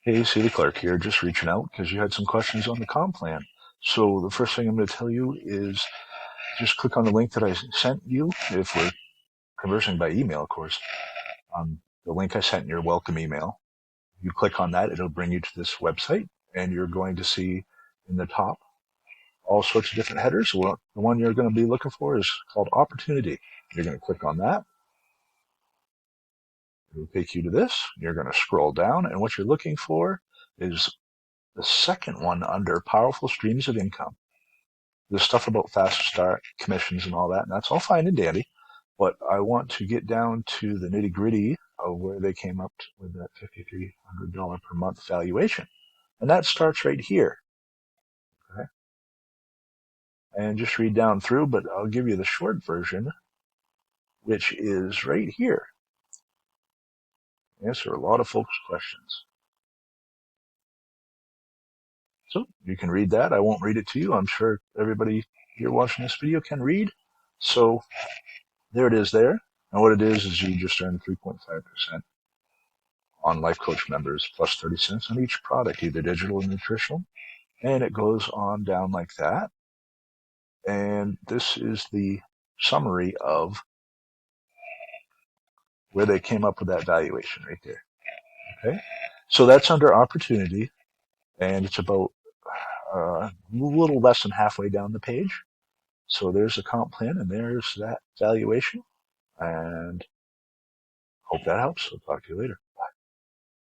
Hey, City Clerk here, just reaching out because you had some questions on the comp plan. So the first thing I'm going to tell you is just click on the link that I sent you. If we're conversing by email, of course, the link I sent in your welcome email. You click on that, it'll bring you to this website, and you're going to see in the top all sorts of different headers. Well, the one you're going to be looking for is called Opportunity. You're going to click on that. It'll take you to this. You're going to scroll down, and what you're looking for is the second one under Powerful Streams of Income. There's stuff about fast start commissions and all that, and that's all fine and dandy. But I want to get down to the nitty gritty of where they came up with that $5,300 per month valuation. And that starts right here. Okay? And just read down through, but I'll give you the short version, which is right here. Answer a lot of folks' questions. So you can read that. I won't read it to you. I'm sure everybody here watching this video can read. So there it is there. And what it is you just earn 3.5% on Life Coach members plus 30 cents on each product, either digital or nutritional. And it goes on down like that. And this is the summary of where they came up with that valuation right there. Okay. So that's under opportunity, and it's about a little less than halfway down the page. So there's the comp plan, and there's that valuation. And hope that helps. I'll talk to you later.